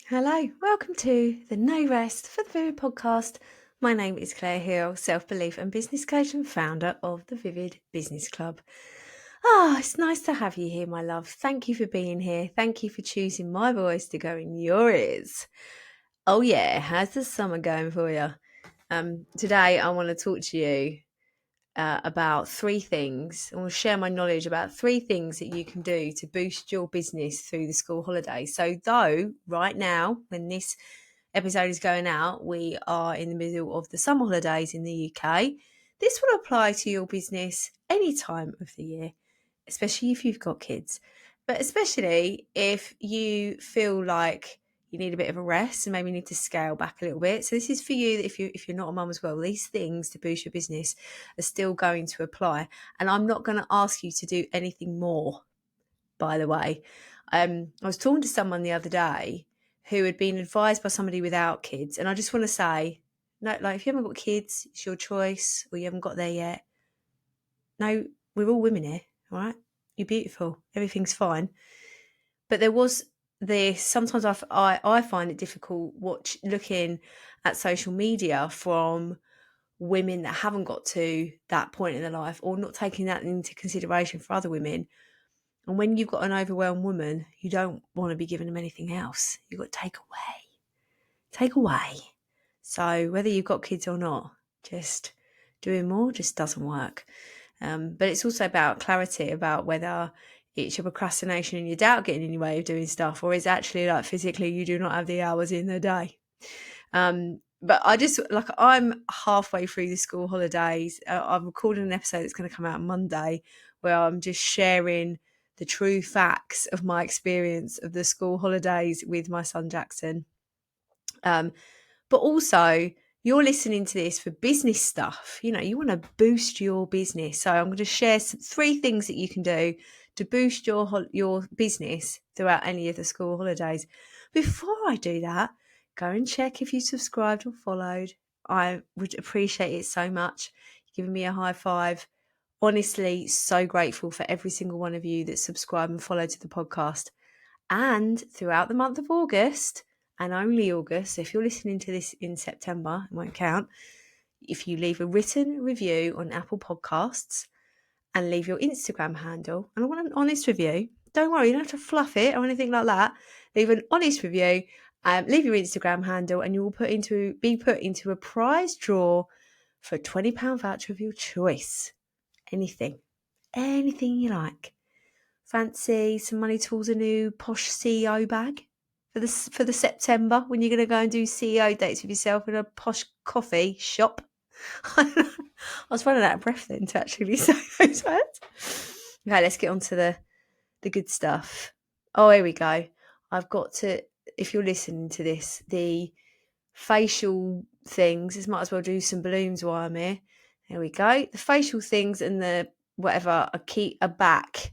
Hello, welcome to the No Rest for the Vivid podcast. My name is Claire Hill, self-belief and business coach and founder of the Vivid Business Club. It's nice to have you here, my love. Thank you for being here. Thank you for choosing my voice to go in your ears. Oh yeah, how's the summer going for you? Today I want to talk to you about three things. I want to share my knowledge about three things that you can do to boost your business through the school holidays. So, though, right now, when this episode is going out, we are in the middle of the summer holidays in the UK. This will apply to your business any time of the year, especially if you've got kids, but especially if you feel like you need a bit of a rest and maybe need to scale back a little bit. So this is for you if you're not a mum as well. These things to boost your business are still going to apply, and I'm not going to ask you to do anything more. By the way, I was talking to someone the other day who had been advised by somebody without kids, and I just want to say, no, like if you haven't got kids, it's your choice, or you haven't got there yet. No, we're all women here, all right? You're beautiful. Everything's fine. But there was this, sometimes I find it difficult looking at social media from women that haven't got to that point in their life or not taking that into consideration for other women. And when you've got an overwhelmed woman, you don't want to be giving them anything else. You've got to take away. Take away. So whether you've got kids or not, just doing more just doesn't work. But it's also about clarity about whether it's your procrastination and your doubt getting in your way of doing stuff, or it's actually like physically you do not have the hours in the day. But I'm halfway through the school holidays. I'm recording an episode that's going to come out on Monday where I'm just sharing the true facts of my experience of the school holidays with my son Jackson. But also, you're listening to this for business stuff. You know, you want to boost your business. So I'm going to share three things that you can do to boost your business throughout any of the school holidays. Before I do that, go and check if you subscribed or followed. I would appreciate it so much. You're giving me a high five. Honestly, so grateful for every single one of you that subscribe and follow to the podcast. And throughout the month of August, and only August, if you're listening to this in September, it won't count, if you leave a written review on Apple Podcasts and leave your Instagram handle, and I want an honest review, don't worry, you don't have to fluff it or anything like that, leave an honest review, leave your Instagram handle, and you will be put into a prize draw for a £20 voucher of your choice. Anything you like. Fancy some money towards a new posh CEO bag for the September when you're going to go and do CEO dates with yourself in a posh coffee shop? I was running out of breath then to actually say those words. Okay, let's get on to the good stuff. Oh, here we go. I've got to, if you're listening to this, the facial things, this might as well do some balloons while I'm here. There we go. The facial things and the whatever are back.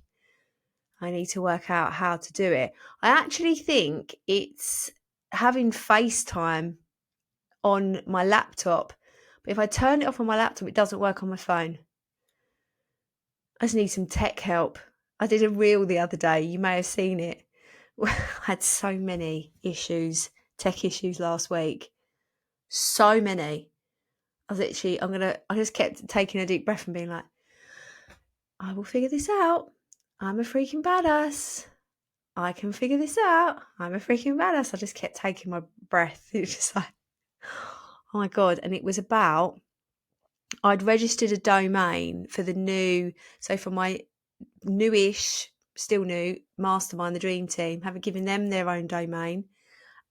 I need to work out how to do it. I actually think it's having FaceTime on my laptop. But if I turn it off on my laptop, it doesn't work on my phone. I just need some tech help. I did a reel the other day. You may have seen it. I had so many issues, tech issues last week. So many. I just kept taking a deep breath and being like, I will figure this out. I'm a freaking badass. I can figure this out. I'm a freaking badass. I just kept taking my breath. It was just like, oh my God. And it was about, I'd registered a domain for for my newish, still new, Mastermind, the Dream Team, having given them their own domain,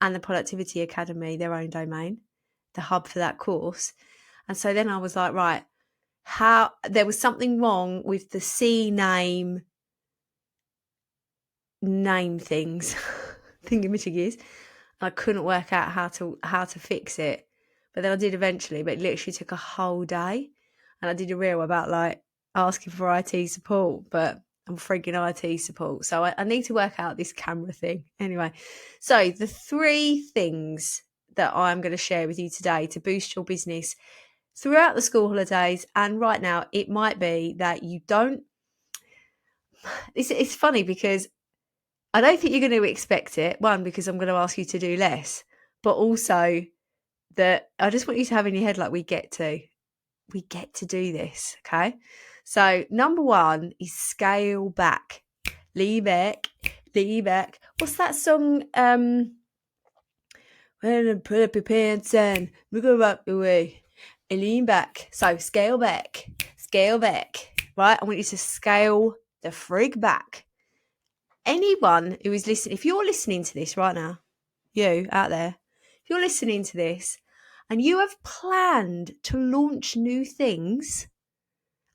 and the Productivity Academy their own domain, the hub for that course. And so then I was like, right, there was something wrong with the CNAME name things, thingamajiggies. I couldn't work out how to fix it, but then I did eventually. But it literally took a whole day, and I did a reel about like asking for IT support, but I'm freaking IT support, so I need to work out this camera thing anyway. So the three things that I'm going to share with you today to boost your business throughout the school holidays, and right now it might be that you don't. It's funny because I don't think you're going to expect it. One, because I'm going to ask you to do less, but also that I just want you to have in your head, like, we get to do this. Okay. So number one is scale back. Lean back. What's that song? When I put up your pants and we go up the way and lean back. So scale back. Right? I want you to scale the frig back. Anyone who is listening, if you're listening to this right now, you out there, if you're listening to this and you have planned to launch new things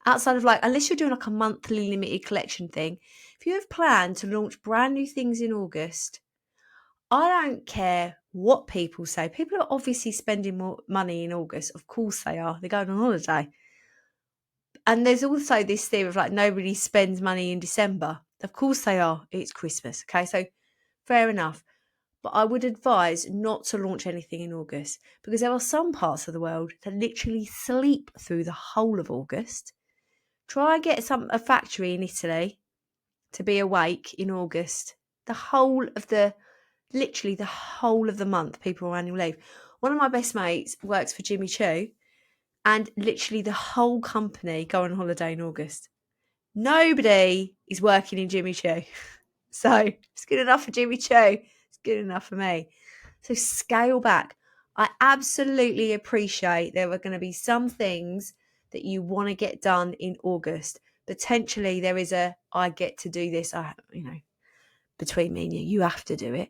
outside of, like, unless you're doing like a monthly limited collection thing, if you have planned to launch brand new things in August, I don't care what people say. People are obviously spending more money in August. Of course they are. They're going on holiday. And there's also this theory of, like, nobody spends money in December. Of course they are. It's Christmas. Okay, so fair enough. But I would advise not to launch anything in August, because there are some parts of the world that literally sleep through the whole of August. Try and get a factory in Italy to be awake in August. Literally the whole of the month, people are on annual leave. One of my best mates works for Jimmy Choo, and literally the whole company go on holiday in August. Nobody is working in Jimmy Choo. So it's good enough for Jimmy Choo. It's good enough for me. So scale back. I absolutely appreciate there are going to be some things that you want to get done in August. Potentially there is I get to do this. Between me and you have to do it.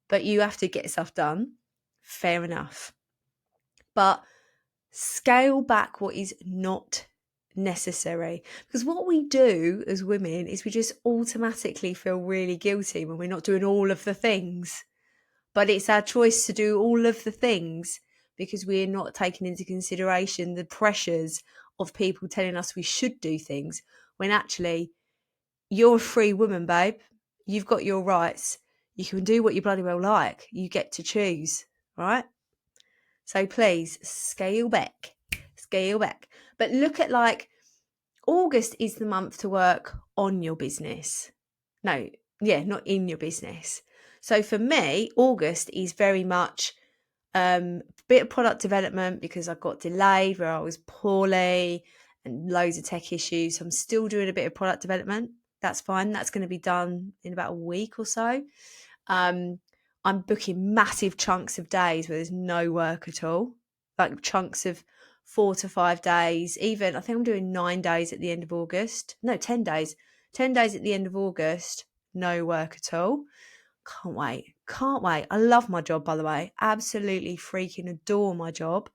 But you have to get stuff done. Fair enough. But scale back what is not necessary. Because what we do as women is we just automatically feel really guilty when we're not doing all of the things. But it's our choice to do all of the things because we're not taking into consideration the pressures of people telling us we should do things, when actually you're a free woman, babe. You've got your rights. You can do what you bloody well like. You get to choose, right? So please scale back. But look at, like, August is the month to work on your business. Not in your business. So for me, August is very much a bit of product development, because I got delayed where I was poorly and loads of tech issues. So I'm still doing a bit of product development. That's fine. That's going to be done in about a week or so. I'm booking massive chunks of days where there's no work at all, like chunks of 4 to 5 days. Even I think I'm doing 9 days at the end of August. No, 10 days. 10 days at the end of August, no work at all. Can't wait. I love my job, by the way. Absolutely freaking adore my job.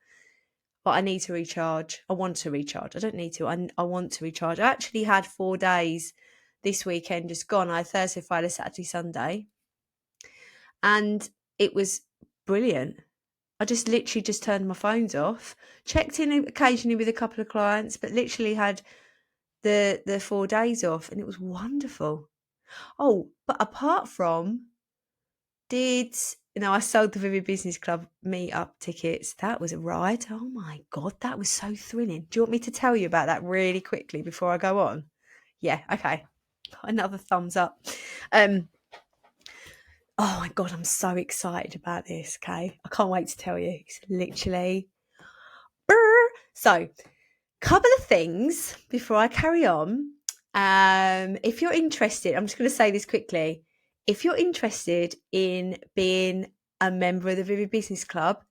But I need to recharge. I want to recharge. I don't need to. I want to recharge. I actually had 4 days this weekend just gone. I had Thursday, Friday, Saturday, Sunday. And it was brilliant. I just literally just turned my phones off, checked in occasionally with a couple of clients, but literally had the 4 days off, and it was wonderful. Oh, but apart from, I sold the Vivid Business Club meetup tickets. That was a ride. Oh my God, that was so thrilling. Do you want me to tell you about that really quickly before I go on? Yeah, okay. Another thumbs up. Oh my God, I'm so excited about this, okay? I can't wait to tell you. It's literally... So, couple of things before I carry on. If you're interested, I'm just going to say this quickly. If you're interested in being a member of the Vivid Business Club,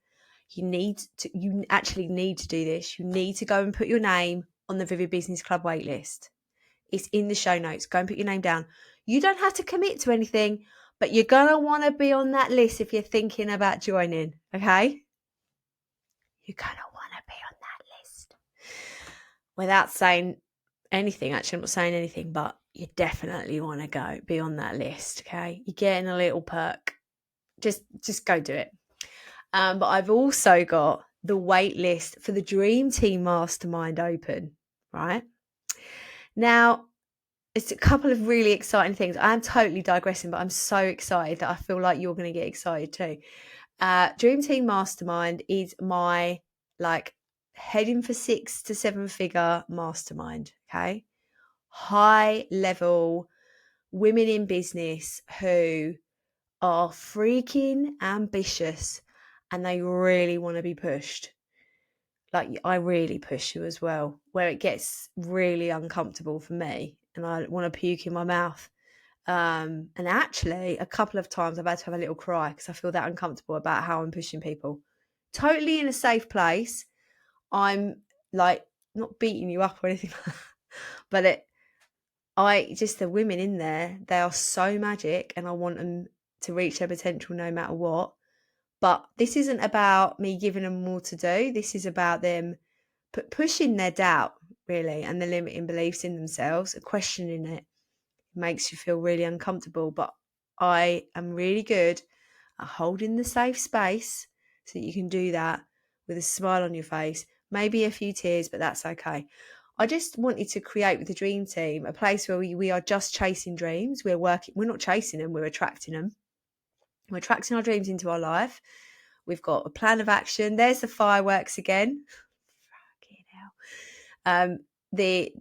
you actually need to do this. You need to go and put your name on the Vivid Business Club waitlist. It's in the show notes. Go and put your name down. You don't have to commit to anything, but you're going to want to be on that list if you're thinking about joining, okay? You're going to want to be on that list. Without saying anything, actually, I'm not saying anything, but you definitely want to be on that list, okay? You're getting a little perk. Just go do it. But I've also got the wait list for the Dream Team Mastermind open, right? Now, it's a couple of really exciting things. I am totally digressing, but I'm so excited that I feel like you're going to get excited too. Dream Team Mastermind is my, like, heading for 6 to 7 figure mastermind, okay? High level women in business who are freaking ambitious and they really want to be pushed. Like, I really push you as well, where it gets really uncomfortable for me and I want to puke in my mouth. And actually, a couple of times I've had to have a little cry because I feel that uncomfortable about how I'm pushing people. Totally in a safe place. I'm like not beating you up or anything like that, but the women in there, they are so magic and I want them to reach their potential no matter what. But this isn't about me giving them more to do. This is about them pushing their doubt, really, and the limiting beliefs in themselves, questioning it. Makes you feel really uncomfortable. But I am really good at holding the safe space so that you can do that with a smile on your face, maybe a few tears, but that's okay. I just wanted to create with the Dream Team a place where we are just chasing dreams. We're not chasing them, we're attracting them. We're attracting our dreams into our life. We've got a plan of action. There's the fireworks again. Fucking hell.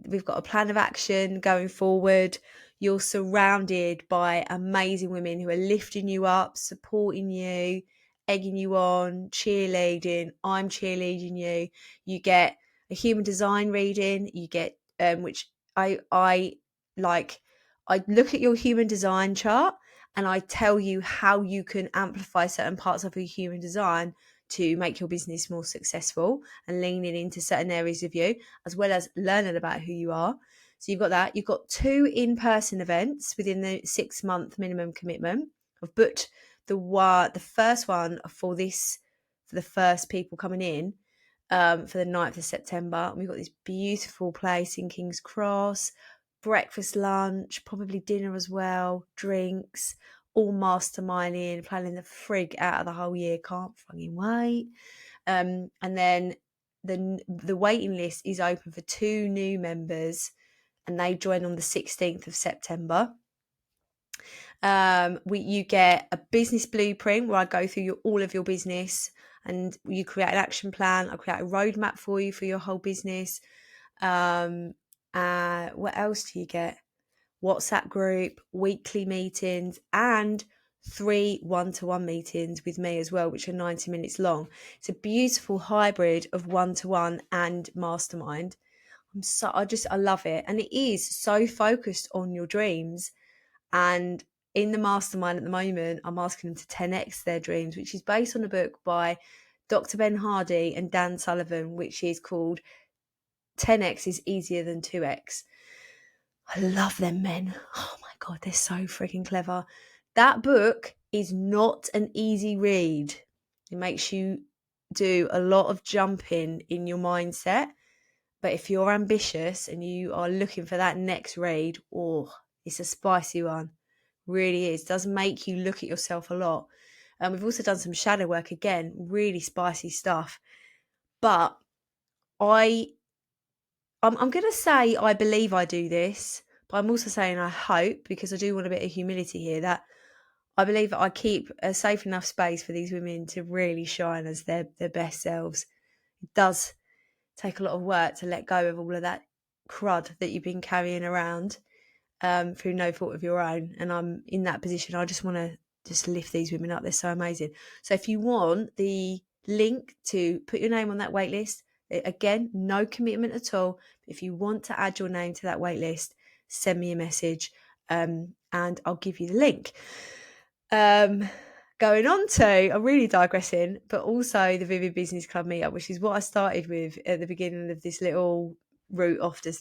We've got a plan of action going forward. You're surrounded by amazing women who are lifting you up, supporting you, egging you on, cheerleading. I'm cheerleading you. You get a human design reading. You get which I like. I look at your human design chart and I tell you how you can amplify certain parts of your human design to make your business more successful and leaning into certain areas of you, as well as learning about who you are. So you've got that. You've got 2 in-person events within the 6-month minimum commitment. I've booked the first one for the first people coming in for the 9th of September. And we've got this beautiful place in King's Cross, breakfast, lunch, probably dinner as well, drinks, all masterminding, planning the frig out of the whole year. Can't fucking wait. And then the waiting list is open for 2 new members and they join on the 16th of September. You get a business blueprint where I go through all of your business and you create an action plan. I create a roadmap for you for your whole business. What else do you get? WhatsApp group, weekly meetings, and 3 one-to-one meetings with me as well, which are 90 minutes long. It's a beautiful hybrid of one-to-one and mastermind. I love it. And it is so focused on your dreams. And in the mastermind at the moment, I'm asking them to 10x their dreams, which is based on a book by Dr. Ben Hardy and Dan Sullivan, which is called 10x is easier than 2x. I love them men. Oh my God, they're so freaking clever. That book is not an easy read. It makes you do a lot of jumping in your mindset. But if you're ambitious and you are looking for that next read, it's a spicy one. Really is. Does make you look at yourself a lot. And we've also done some shadow work again, really spicy stuff. But I'm going to say I believe I do this, but I'm also saying I hope, because I do want a bit of humility here, that I believe that I keep a safe enough space for these women to really shine as their best selves. It does take a lot of work to let go of all of that crud that you've been carrying around through no fault of your own. And I'm in that position. I just want to just lift these women up. They're so amazing. So if you want the link to put your name on that wait list, again, no commitment at all. If you want to add your name to that wait list, send me a message and I'll give you the link. Going on to, I'm really digressing, but also the Vivid Business Club meetup, which is what I started with at the beginning of this little route off to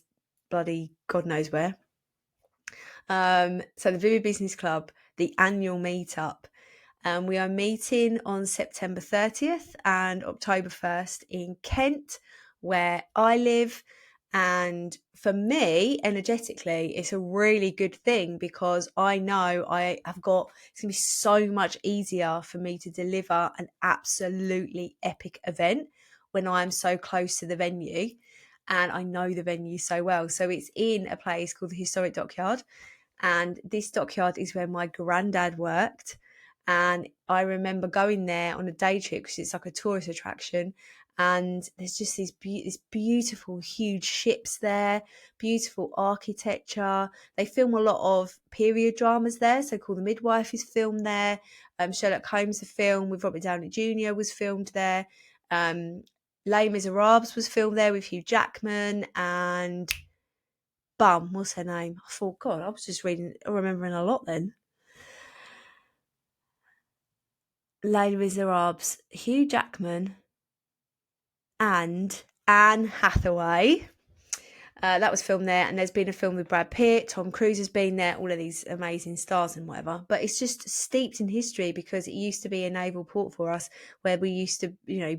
bloody God knows where. So the Vivid Business Club, the annual meetup, we are meeting on September 30th and October 1st in Kent, where I live. And for me, energetically, it's a really good thing because I know it's going to be so much easier for me to deliver an absolutely epic event when I'm so close to the venue and I know the venue so well. So it's in a place called the Historic Dockyard. And this dockyard is where my granddad worked. And I remember going there on a day trip because it's like a tourist attraction. And there's just these this beautiful, huge ships there, beautiful architecture. They film a lot of period dramas there. So Call the Midwife is filmed there. Sherlock Holmes, the film with Robert Downey Jr. was filmed there. Les Miserables was filmed there with Hugh Jackman and what's her name? I thought, God, I was just remembering a lot then. Les Miserables, Hugh Jackman and Anne Hathaway. That was filmed there, and there's been a film with Brad Pitt, Tom Cruise has been there, all of these amazing stars and whatever. But it's just steeped in history because it used to be a naval port for us, where we used to,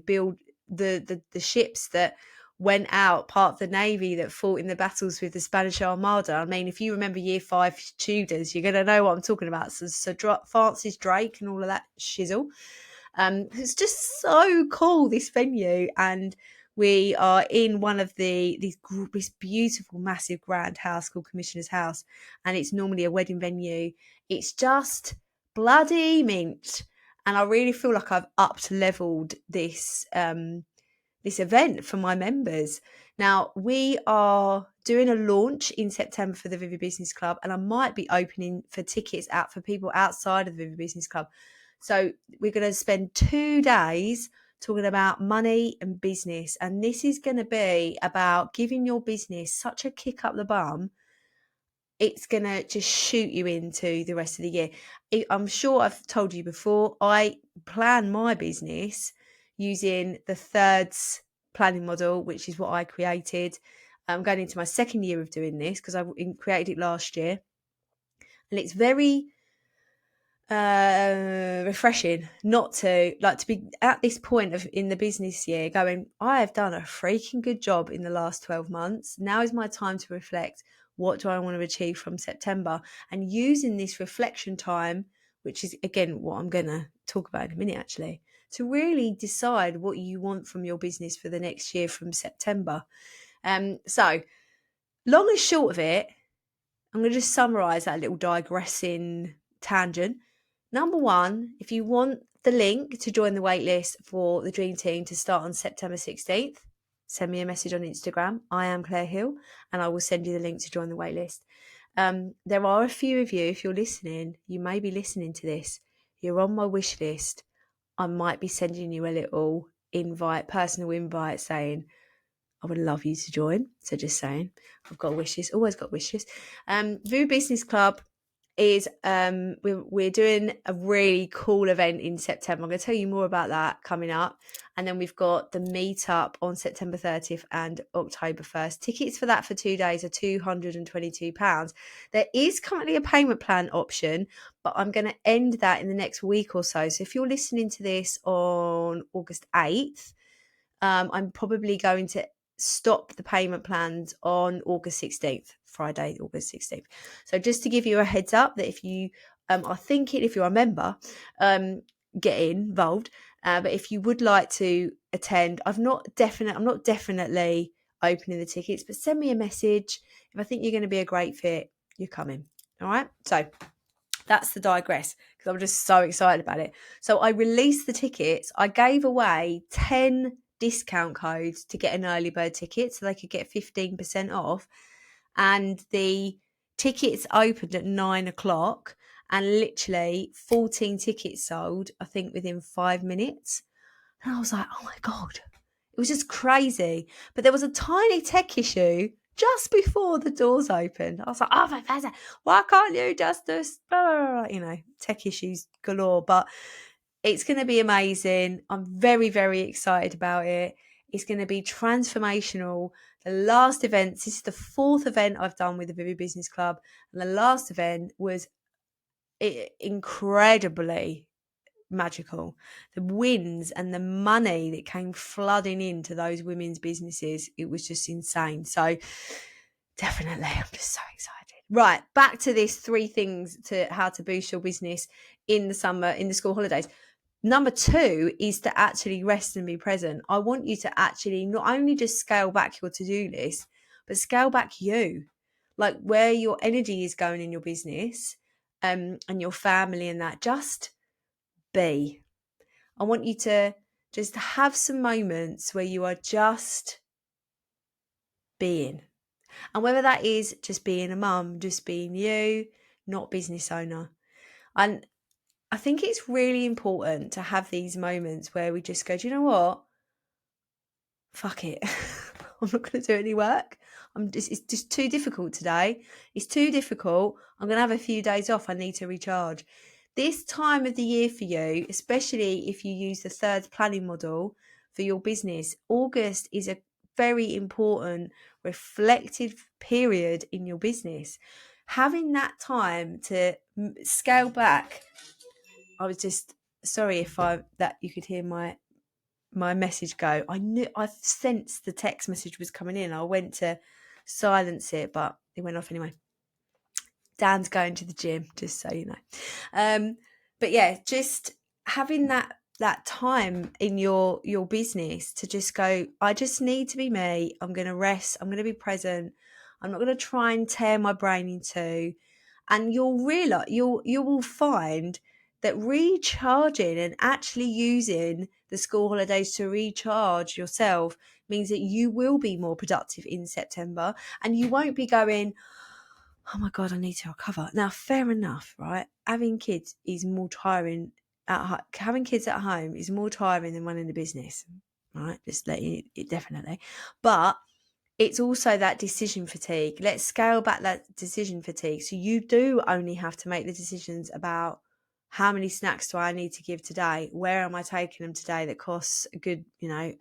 build the ships that went out, part of the Navy that fought in the battles with the Spanish Armada. I mean, if you remember Year 5 Tudors, you're going to know what I'm talking about. So Francis Drake and all of that shizzle. It's just so cool, this venue, and we are in one of this beautiful, massive, grand house called Commissioner's House, and it's normally a wedding venue. It's just bloody mint, and I really feel like I've leveled this this event for my members. Now, we are doing a launch in September for the Vivid Business Club, and I might be opening for tickets out for people outside of the Vivid Business Club. So we're going to spend 2 days talking about money and business. And this is going to be about giving your business such a kick up the bum. It's going to just shoot you into the rest of the year. I'm sure I've told you before, I plan my business using the thirds planning model, which is what I created. I'm going into my second year of doing this because I created it last year. And it's very refreshing not to be at this point in the business year going, I have done a freaking good job in the last 12 months. Now is my time to reflect. What do I want to achieve from September? And using this reflection time, which is again what I'm going to talk about in a minute actually, to really decide what you want from your business for the next year from September. So long and short of it, I'm going to just summarize that little digressing tangent. Number one, if you want the link to join the waitlist for the Dream Team to start on September 16th, send me a message on Instagram. I am Claire Hill, and I will send you the link to join the waitlist. There are a few of you, if you're listening, you may be listening to this. You're on my wish list. I might be sending you a little personal invite saying, I would love you to join. So just saying, I've got wishes, always got wishes. Vivid Business Club is we're doing a really cool event in September. I'm going to tell you more about that coming up. And then we've got the meetup on September 30th and October 1st. Tickets for that for 2 days are £222. There is currently a payment plan option, but I'm going to end that in the next week or so. So if you're listening to this on August 8th, I'm probably going to stop the payment plans on August 16th, Friday, August 16th. So just to give you a heads up that if you are thinking, if you're a member, get involved. But if you would like to attend, I'm not definitely opening the tickets, but send me a message. If I think you're going to be a great fit, you're coming. All right. So that's the digress because I'm just so excited about it. So I released the tickets. I gave away 10 discount codes to get an early bird ticket so they could get 15% off. And the tickets opened at 9:00 and literally 14 tickets sold, I think, within 5 minutes. And I was like, oh my God, it was just crazy. But there was a tiny tech issue just before the doors opened. I was like, oh my God, why can't you just tech issues galore. But it's going to be amazing. I'm very, very excited about it. It's going to be transformational. The last event, this is the 4th event I've done with the Vivid Business Club. And the last event was incredibly magical. The wins and the money that came flooding into those women's businesses, it was just insane. So definitely, I'm just so excited. Right, back to this 3 things to how to boost your business in the summer, in the school holidays. Number 2 is to actually rest and be present. I want you to actually not only just scale back your to-do list, but scale back you, like where your energy is going in your business and your family and that. Just be. I want you to just have some moments where you are just being. And whether that is just being a mum, just being you, not business owner. And I think it's really important to have these moments where we just go, do you know what? Fuck it. I'm not going to do any work. It's just too difficult today. It's too difficult. I'm going to have a few days off. I need to recharge. This time of the year for you, especially if you use the third planning model for your business, August is a very important reflective period in your business. Having that time to scale back. I was just sorry if you could hear my message go. I sensed the text message was coming in. I went to silence it, but it went off anyway. Dan's going to the gym, just so you know. But yeah, just having that time in your business to just go, I just need to be me. I'm going to rest. I'm going to be present. I'm not going to try and tear my brain in two. And you'll realize, you will find that recharging and actually using the school holidays to recharge yourself means that you will be more productive in September, and you won't be going, oh my God, I need to recover. Now, fair enough, right? Having kids is more tiring. Having kids at home is more tiring than running a business, right? Just letting it definitely. But it's also that decision fatigue. Let's scale back that decision fatigue. So you do only have to make the decisions about how many snacks do I need to give today? Where am I taking them today that costs a good,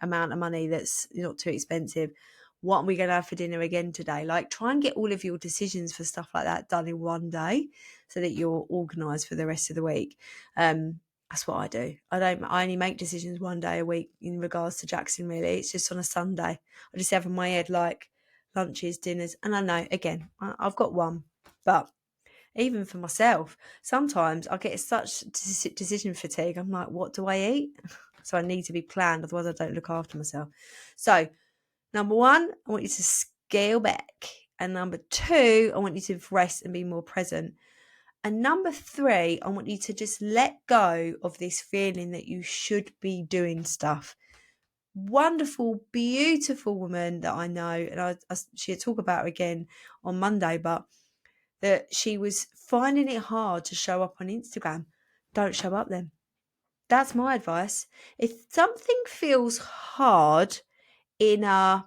amount of money that's not too expensive? What are we going to have for dinner again today? Like, try and get all of your decisions for stuff like that done in one day so that you're organised for the rest of the week. That's what I do. I only make decisions one day a week in regards to Jackson, really. It's just on a Sunday. I just have in my head like lunches, dinners. And I know, again, I've got one. But even for myself, sometimes I get such decision fatigue. I'm like, what do I eat? So I need to be planned. Otherwise, I don't look after myself. So number one, I want you to scale back. And number two, I want you to rest and be more present. And number three, I want you to just let go of this feeling that you should be doing stuff. Wonderful, beautiful woman that I know, and she'll talk about her again on Monday, but that she was finding it hard to show up on Instagram. Don't show up then. That's my advice. If something feels hard in not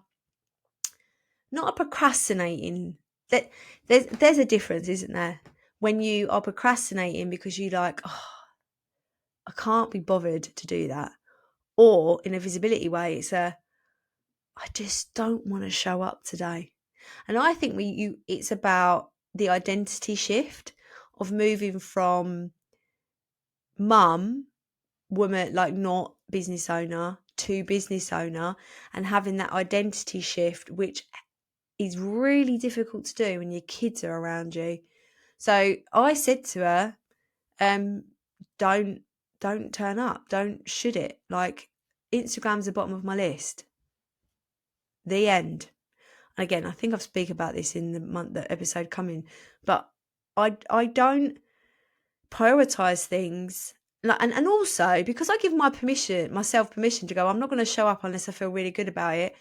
a procrastinating, that there's a difference, isn't there? When you are procrastinating because you like, oh, I can't be bothered to do that. Or in a visibility way, it's I just don't want to show up today. And I think it's about the identity shift of moving from mum, woman, like not business owner, to business owner, and having that identity shift, which is really difficult to do when your kids are around you. So I said to her, don't turn up, don't should it. Like, Instagram's the bottom of my list. The end. And again, I think I'll speak about this in the episode coming, but I don't prioritize things. And also, because I give myself permission to go, I'm not going to show up unless I feel really good about it.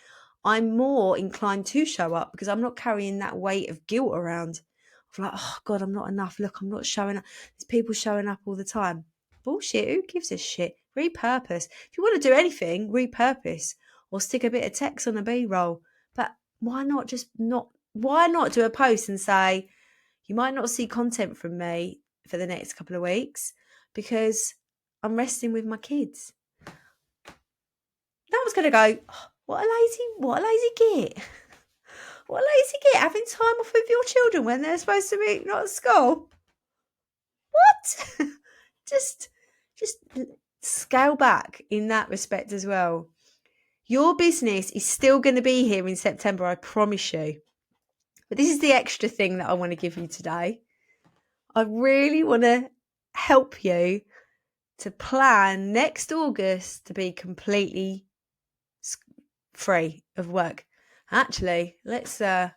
I'm more inclined to show up because I'm not carrying that weight of guilt around. I'm like, oh God, I'm not enough. Look, I'm not showing up. There's people showing up all the time. Bullshit. Who gives a shit? Repurpose. If you want to do anything, repurpose or stick a bit of text on a B-roll. But why not do a post and say, you might not see content from me for the next couple of weeks because I'm resting with my kids. That was going to go, oh, what a lazy git. What a lazy git, having time off with your children when they're supposed to be not at school. What? just scale back in that respect as well. Your business is still going to be here in September, I promise you. But this is the extra thing that I want to give you today. I really want to help you to plan next August to be completely free of work. Actually, let's amp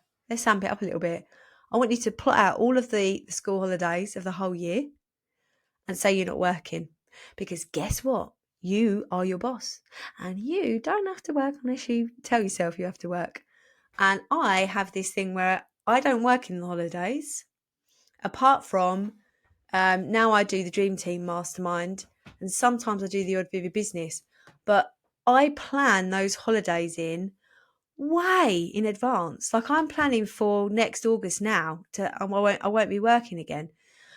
it up a little bit. I want you to plot out all of the school holidays of the whole year and say you're not working. Because guess what? You are your boss and you don't have to work unless you tell yourself you have to work. And I have this thing where I don't work in the holidays, apart from now I do the Dream Team Mastermind, and sometimes I do the Odd Vivid Business. But I plan those holidays in way in advance. Like I'm planning for next August now. I won't be working again.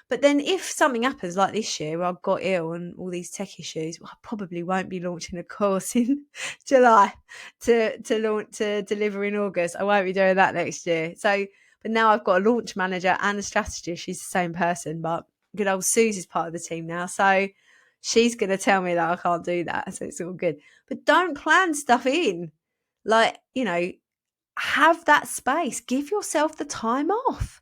But then if something happens like this year where I got ill and all these tech issues, I probably won't be launching a course in July to deliver in August. I won't be doing that next year. So, but now I've got a launch manager and a strategist. She's the same person, but good old Susie's part of the team now. So she's going to tell me that I can't do that. So it's all good. But don't plan stuff in. Like, have that space. Give yourself the time off.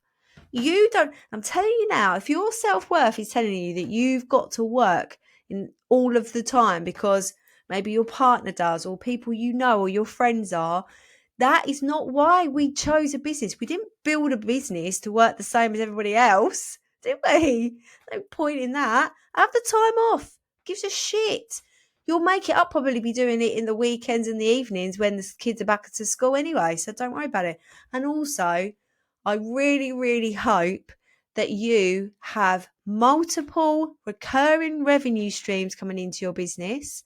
You don't, I'm telling you now, if your self-worth is telling you that you've got to work in all of the time because maybe your partner does or people you know or your friends are, that is not why we chose a business. We didn't build a business to work the same as everybody else, did we? No point in that. Have the time off. Gives a shit. You'll make it up, probably be doing it in the weekends and the evenings when the kids are back to school anyway, so don't worry about it. And also, I really, really hope that you have multiple recurring revenue streams coming into your business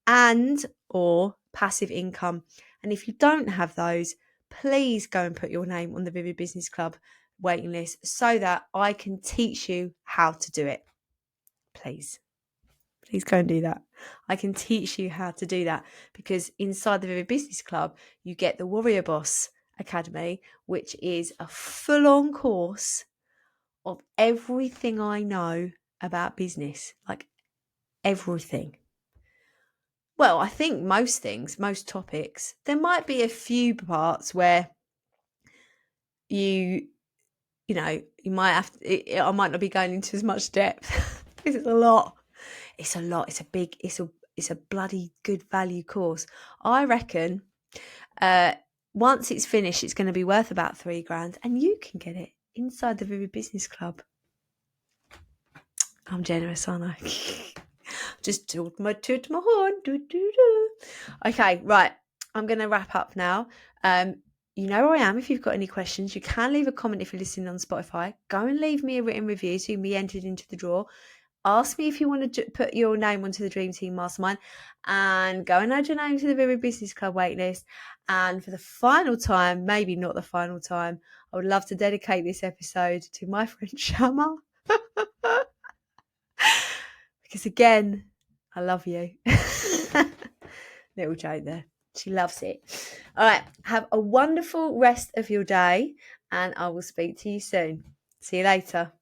and or passive income. And if you don't have those, please go and put your name on the Vivid Business Club waiting list so that I can teach you how to do it. Please go and do that. I can teach you how to do that because inside the Vivid Business Club, you get the Warrior Boss Academy, which is a full-on course of everything I know about business, like everything. Well, I think most things, most topics. There might be a few parts where you might have to, I might not be going into as much depth. It's a lot. It's a lot. It's a bloody good value course. I reckon once it's finished, it's going to be worth about $3,000 and you can get it inside the Vivid Business Club. I'm generous, aren't I? Just toot my horn. Okay, right. I'm going to wrap up now. You know where I am. If you've got any questions, you can leave a comment if you're listening on Spotify. Go and leave me a written review so you can be entered into the draw. Ask me if you want to put your name onto the Dream Team Mastermind and go and add your name to the Vivid Business Club waitlist. And for the final time, maybe not the final time, I would love to dedicate this episode to my friend Shama. Because again, I love you. Little joke there. She loves it. All right. Have a wonderful rest of your day and I will speak to you soon. See you later.